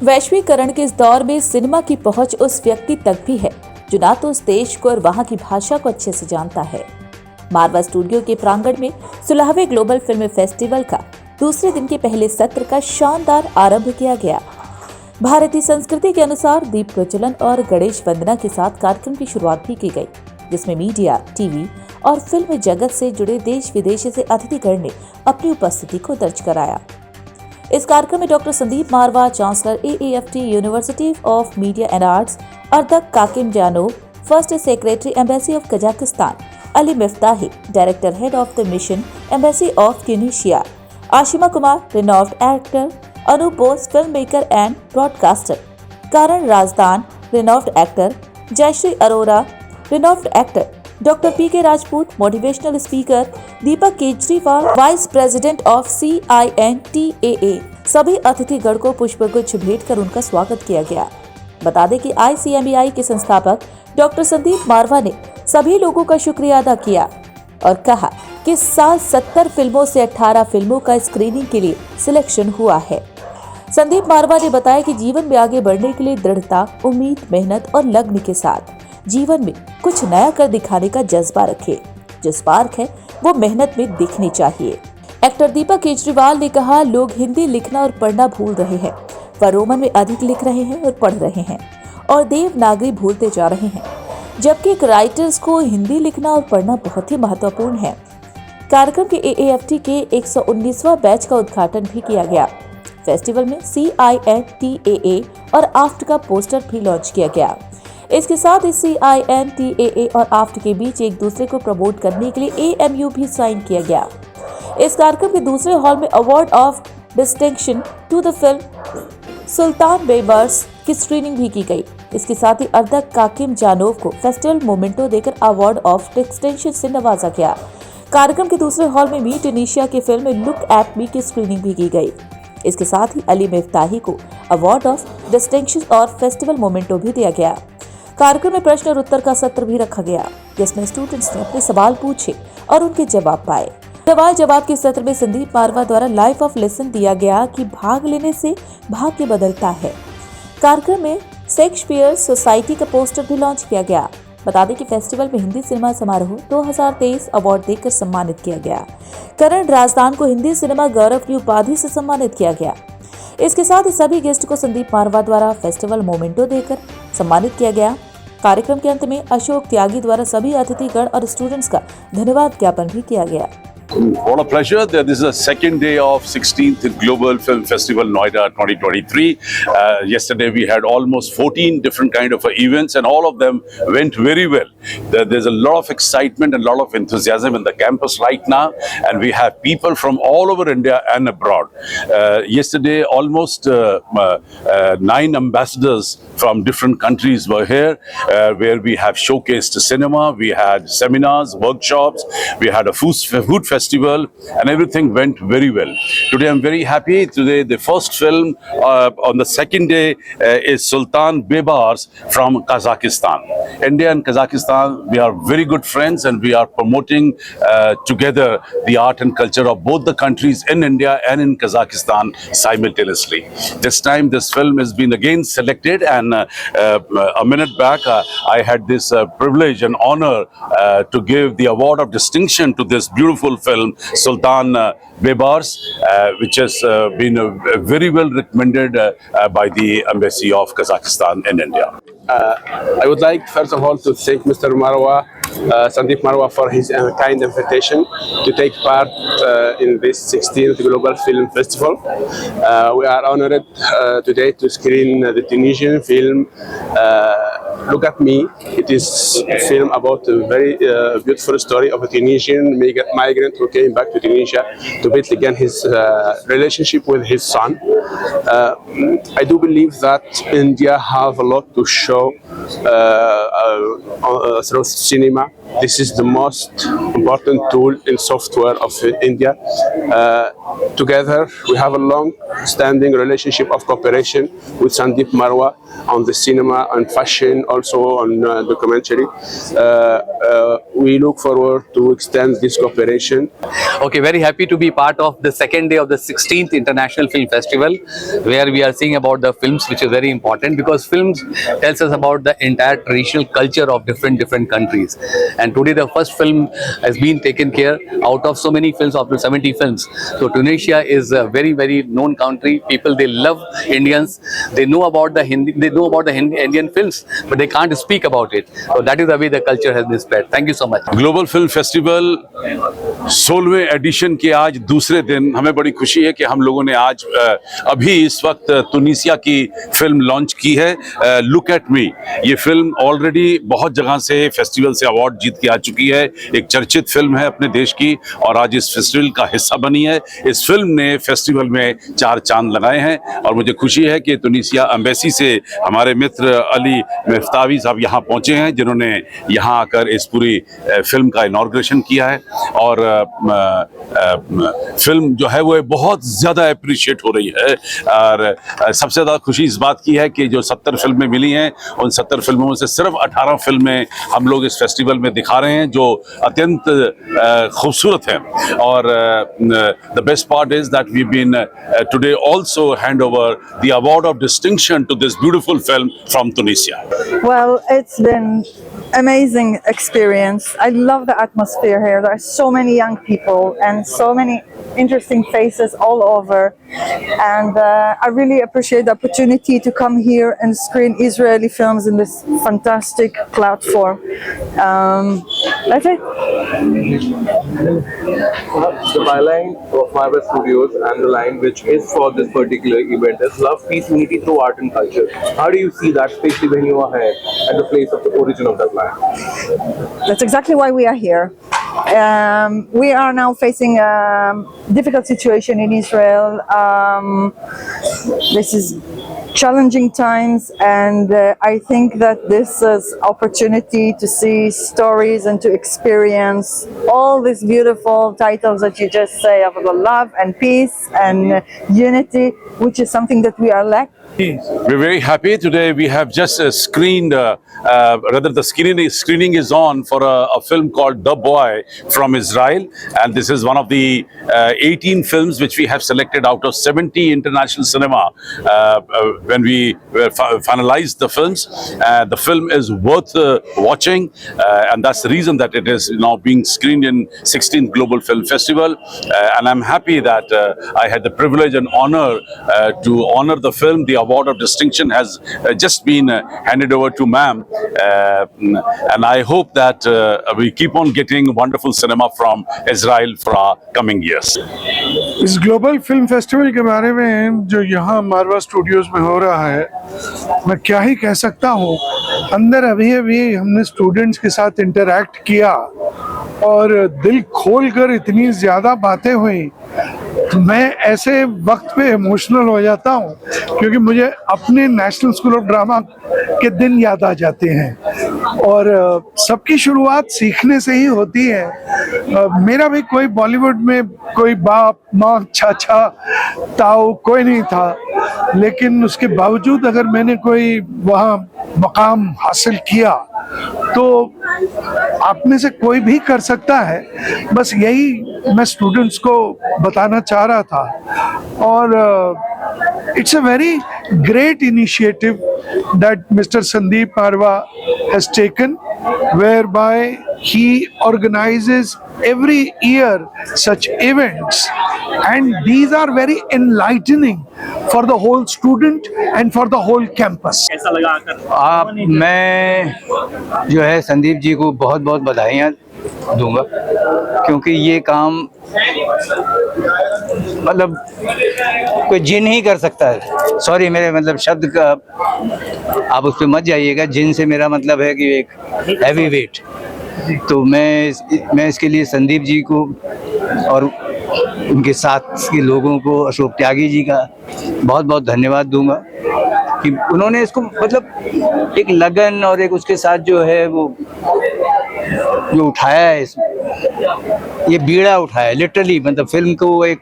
वैश्वीकरण के इस दौर में सिनेमा की पहुंच उस व्यक्ति तक भी है जो ना तो उस देश को और वहां की भाषा को अच्छे से जानता है। मारवा स्टूडियो के प्रांगण में 16वें ग्लोबल फिल्म फेस्टिवल का दूसरे दिन के पहले सत्र का शानदार आरंभ किया गया। भारतीय संस्कृति के अनुसार दीप प्रज्वलन और गणेश वंदना के साथ कार्यक्रम की शुरुआत भी की गई, जिसमें मीडिया, टीवी और फिल्म जगत से जुड़े देश विदेश से अतिथिगण ने अपनी उपस्थिति को दर्ज कराया। इस कार्यक्रम में doctor Sandeep Marwah, chancellor AAFT university of media and arts, Ardak Kakimzhanov, first secretary embassy of Kazakhstan, Ali Miftahi, director head of the mission embassy of Tunisia, Ashima Kumar, renowned actor, Anoop Bose, film maker and broadcaster, Karan Rajdan, renowned actor, Jayshree Arora, renowned actor, doctor PK Rajput, motivational speaker, Deepak Kejriwal, vice president of CINTAA, सभी अतिथिगण को पुष्पगुच्छ भेंट कर उनका स्वागत किया गया। बता दें कि ICMEI के संस्थापक डॉक्टर संदीप मारवा ने सभी लोगों का शुक्रिया अदा किया और कहा कि इस साल 70 फिल्मों से 18 फिल्मों का स्क्रीनिंग के लिए सिलेक्शन हुआ है। संदीप मारवा ने बताया कि जीवन में आगे बढ़ने के लिए दृढ़ता, उम्मीद, मेहनत और लगन के साथ जीवन में कुछ नया कर दिखाने का जज्बा रखे। जो स्पार्क है वो मेहनत में दिखनी चाहिए। एक्टर दीपक केजरीवाल ने कहा, लोग हिंदी लिखना और पढ़ना भूल रहे हैं, वह रोमन में अधिक लिख रहे हैं और पढ़ रहे हैं और देवनागरी भूलते जा रहे हैं, जबकि एक राइटर्स को हिंदी लिखना और पढ़ना बहुत ही महत्वपूर्ण है। कार्यक्रम के AAFT के 119वां बैच का उद्घाटन भी किया गया। फेस्टिवल में CINTAA और AFT का पोस्टर भी लॉन्च किया गया। इसके साथ ही CINTAA और AFT के बीच एक दूसरे को प्रमोट करने के लिए AMU भी साइन किया गया। इस कार्यक्रम के दूसरे हॉल में award of distinction to the film Sultan Baybars की स्क्रीनिंग भी की गई। इसके साथ ही अर्दक काकिमजानोव को फेस्टिवल मोमेंटो देकर अवार्ड ऑफ डिस्टिंक्शन से नवाजा गया। कार्यक्रम के दूसरे हॉल में ट्यूनीशिया की फिल्म लुक एट मी की स्क्रीनिंग भी की गई। इसके साथ ही अली मिफ्ताही को अवार्ड ऑफ डिस्टिंक्शन और फेस्टिवल मोमेंटो भी दिया गया। कार्यक्रम में प्रश्न और उत्तर का सत्र भी रखा गया, जिसमें स्टूडेंट्स ने अपने सवाल पूछे और उनके जवाब पाए। सवाल जवाब के सत्र में संदीप मारवा द्वारा लाइफ ऑफ लेसन दिया गया कि भाग लेने से भाग्य बदलता है। कार्यक्रम में शेक्सपियर सोसाइटी का पोस्टर भी लॉन्च किया गया। बता दें कि फेस्टिवल में हिंदी सिनेमा समारोह 2023 अवार्ड देकर सम्मानित किया गया। करण राजदान को हिंदी सिनेमा गौरव की उपाधि से सम्मानित किया गया। इसके साथ ही सभी गेस्ट को संदीप मारवा द्वारा फेस्टिवल मोमेंटो देकर सम्मानित किया गया। कार्यक्रम के अंत में अशोक त्यागी द्वारा सभी अतिथिगण और स्टूडेंट्स का धन्यवाद ज्ञापन भी किया गया। What a pleasure. This is the second day of 16th Global Film Festival Noida 2023. Yesterday we had almost 14 different kind of events and all of them went very well. There's a lot of excitement and a lot of enthusiasm in the campus right now, and we have people from all over India and abroad. Yesterday almost 9 ambassadors from different countries were here, where we have showcased cinema, we had seminars, workshops, we had a food festival, and everything went very well. Today I'm very happy. Today the first film on the second day is Sultan Bebars from Kazakhstan. India and Kazakhstan, we are very good friends, and we are promoting together the art and culture of both the countries in India and in Kazakhstan simultaneously. This time this film has been again selected, and a minute back I had this privilege and honor to give the award of distinction to this beautiful film Sultan Bebars, which has been very well recommended by the Embassy of Kazakhstan in India. I would like first of all to thank Mr. Marwa, Sandeep Marwa, for his kind invitation to take part in this 16th Global Film Festival. We are honored today to screen the Tunisian film Look at Me. It is a film about a very beautiful story of a Tunisian migrant who came back to Tunisia to build again his relationship with his son. I do believe that India have a lot to show through cinema, this is the most important tool in software of India. Together, we have a long-standing relationship of cooperation with Sandeep Marwa on the cinema, on fashion, also on documentary. We look forward to extend this cooperation. Okay, very happy to be part of the second day of the 16th International Film Festival, where we are seeing about the films, which is very important because films tells us about the entire traditional culture of different countries. And today the first film has been taken care out of so many films, up to 70 films. So Tunisia is a very known country. People, they love Indians. They know about the Indian films, but they can't speak about it. So that is the way the culture has been spread. Thank you so much. Global film festival 16वें edition के आज दूसरे दिन हमें बड़ी खुशी है कि हम लोगों ने आज अभी इस वक्त तुनीसिया की फिल्म लॉन्च की है लुक एट मी। ये फिल्म ऑलरेडी बहुत जगह से फेस्टिवल से अवार्ड जीत के आ चुकी है, एक चर्चित फिल्म है अपने देश की और आज इस फेस्टिवल का हिस्सा बनी है। इस फिल्म ने फेस्टिवल में 4 चांद लगाए हैं और मुझे खुशी है कि तुनीसिया एम्बेसी से हमारे मित्र अली मिफ्तावी साहब यहाँ पहुँचे हैं, जिन्होंने यहाँ आकर इस पूरी फिल्म का इनॉग्रेशन किया है और फिल्म जो है वो बहुत ज़्यादा अप्रिशिएट हो रही है। और सबसे ज़्यादा खुशी इस बात की है कि जो 70 फिल्में मिली हैं, उन 70 फिल्मों में से सिर्फ 18 फिल्में हम लोग इस फेस्टिवल में दिखा रहे हैं, जो अत्यंत खूबसूरत हैं। और the best part is that we been today also hand over the award of distinction to this beautiful film from Tunisia. Well, it's been amazing experience. I love the atmosphere here. There are so many young people and so many interesting faces all over, and I really appreciate the opportunity to come here and screen Israeli films in this fantastic platform. That's it. The byline of Marvel Studios and the line which is for this particular event is love, peace, unity through art and culture. How do you see that, especially when you are here at the place of the origin of that line? That's exactly why we are here. We are now facing a difficult situation in Israel. This is challenging times, and I think that this is opportunity to see stories and to experience all these beautiful titles that you just say of the love and peace and unity, which is something that we are lacking. We're very happy today. We have just screened, rather the screening is on for a film called The Boy from Israel, and this is one of the 18 films which we have selected out of 70 international cinema when we finalized the films. The film is worth watching, and that's the reason that it is now being screened in 16th Global Film Festival. And I'm happy that I had the privilege and honor to honor the film. The award of distinction has just been handed over to ma'am, and I hope that we keep on getting wonderful cinema from Israel for our coming years. इस global film festival के बारे में जो यहाँ मारवा studios में हो रहा है, मैं क्या ही कह सकता हूँ। अंदर अभी हमने स्टूडेंट्स के साथ इंटरैक्ट किया और दिल खोलकर इतनी ज़्यादा बातें हुई। मैं ऐसे वक्त पे इमोशनल हो जाता हूँ क्योंकि मुझे अपने नेशनल स्कूल ऑफ ड्रामा के दिन याद आ जाते हैं और सबकी शुरुआत सीखने से ही होती है। मेरा भी कोई बॉलीवुड में कोई बाप माँ चाचा ताऊ कोई नहीं था, लेकिन उसके बावजूद अगर मैंने कोई वहाँ मकाम हासिल किया तो आप में से कोई भी कर सकता है। बस यही मैं स्टूडेंट्स को बताना चाह रहा था। और it's a very great initiative that Mr. Sandeep Marwa has taken, whereby he organizes every year such events, and these are very enlightening for the whole student and for the whole campus. मैं जो है संदीप जी को बहुत बहुत बधाइयाँ दूंगा, क्योंकि ये काम मतलब कोई जिन ही कर सकता है। सॉरी मेरे मतलब शब्द का आप उस पर मत जाइएगा, जिन से मेरा मतलब है कि एक हैवी वेट। तो मैं इसके लिए संदीप जी को और उनके साथ के लोगों को, अशोक त्यागी जी का बहुत बहुत धन्यवाद दूंगा। कि उन्होंने इसको मतलब एक लगन और एक उसके साथ जो है वो जो उठाया है ये बीड़ा उठाया है लिटरली, मतलब फिल्म को एक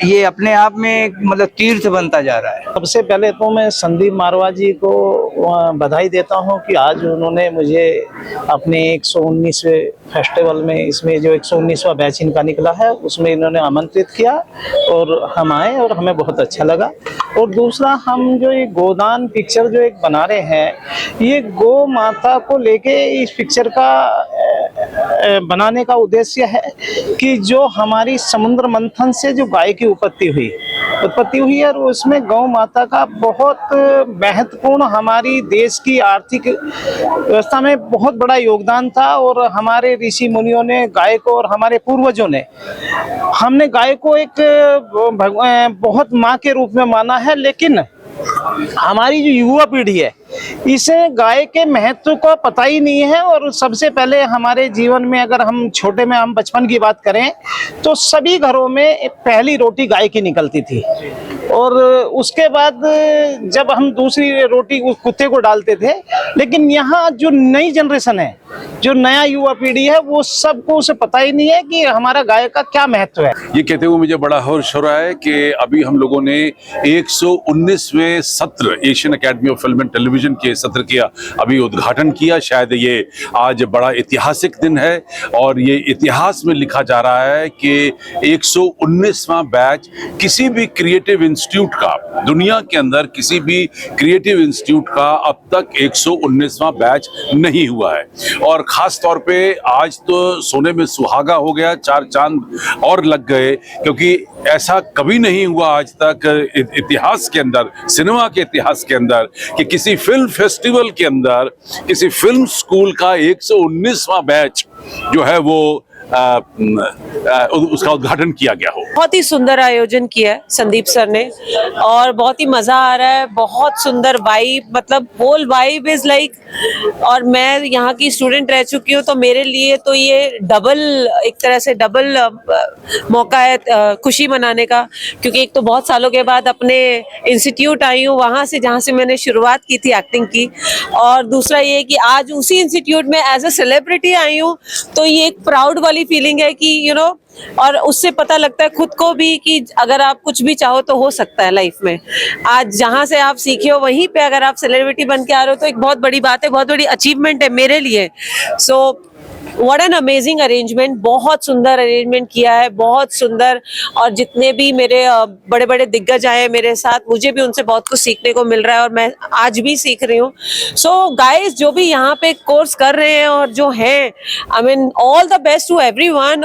ये अपने आप में एक मतलब तीर्थ बनता जा रहा है। सबसे पहले तो मैं संदीप मारवा जी को बधाई देता हूं कि आज उन्होंने मुझे अपने 119वें फेस्टिवल में, इसमें जो 119वां बैच इनका निकला है उसमें इन्होंने आमंत्रित किया और हम आए और हमें बहुत अच्छा लगा। और दूसरा, हम जो ये गोदान पिक्चर जो एक बना रहे हैं, ये गौ माता को लेके इस पिक्चर का बनाने का उद्देश्य है कि जो हमारी समुद्र मंथन से जो गाय की उत्पत्ति हुई और उसमें गौ माता का बहुत महत्वपूर्ण हमारी देश की आर्थिक व्यवस्था में बहुत बड़ा योगदान था। और हमारे ऋषि मुनियों ने गाय को और हमारे पूर्वजों ने, हमने गाय को एक बहुत माँ के रूप में माना है, लेकिन हमारी जो युवा पीढ़ी है इसे गाय के महत्व को पता ही नहीं है। और सबसे पहले हमारे जीवन में अगर हम बचपन की बात करें तो सभी घरों में पहली रोटी गाय की निकलती थी और उसके बाद जब हम दूसरी रोटी उस कुत्ते को डालते थे। लेकिन यहाँ जो नई जनरेशन है, जो नया युवा पीढ़ी है, वो सबको उसे पता ही नहीं है कि हमारा गाय का क्या महत्व है। ये कहते हुए मुझे बड़ा हर्ष हो रहा है कि अभी हम लोगों ने 119वें सत्र Asian academy of film and television के सत्र का अभी उद्घाटन किया। शायद ये आज बड़ा ऐतिहासिक दिन है और ये इतिहास में लिखा जा रहा है कि 119वां बैच किसी भी क्रिएटिव इंस्टीट्यूट का, दुनिया के अंदर किसी भी क्रिएटिव इंस्टीट्यूट का अब तक 119वां बैच नहीं हुआ है। और खास तौर पे आज तो सोने में सुहागा हो गया, 4 चांद और लग गए, क्योंकि ऐसा कभी नहीं हुआ आज तक इतिहास के अंदर, सिनेमा के इतिहास के अंदर, कि किसी फिल्म फेस्टिवल के अंदर किसी फिल्म स्कूल का 119वां बैच जो है वो उसका उद्घाटन किया गया हो। बहुत ही सुंदर आयोजन किया है संदीप सर ने और बहुत ही मजा आ रहा है। बहुत सुंदर वाइब, मतलब होल वाइब इज लाइक, और मैं यहाँ की स्टूडेंट रह चुकी हूँ तो मेरे लिए तो ये डबल, एक तरह से डबल मौका है खुशी मनाने का, क्योंकि एक तो बहुत सालों के बाद अपने इंस्टीट्यूट आई हूँ, वहाँ से जहाँ से मैंने शुरुआत की थी एक्टिंग की, और दूसरा ये कि आज उसी इंस्टीट्यूट में एज अ सेलिब्रिटी आई हूँ, तो ये एक प्राउड वाली फीलिंग है कि यू नो, और उससे पता लगता है खुद को भी कि अगर आप कुछ भी चाहो तो हो सकता है लाइफ में। आज जहां से आप सीखे हो वहीं पे अगर आप सेलिब्रिटी बन के आ रहे हो तो एक बहुत बड़ी बात है, बहुत बड़ी अचीवमेंट है मेरे लिए। So what an amazing arrangement, बहुत सुंदर अरेंजमेंट किया है, बहुत सुंदर। और जितने भी मेरे बड़े बड़े दिग्गज आए हैं मेरे साथ, मुझे भी उनसे बहुत कुछ सीखने को मिल रहा है और मैं आज भी सीख रही हूँ। सो गाइस, जो भी यहाँ पे कोर्स कर रहे हैं और जो हैं, I mean all the best to everyone.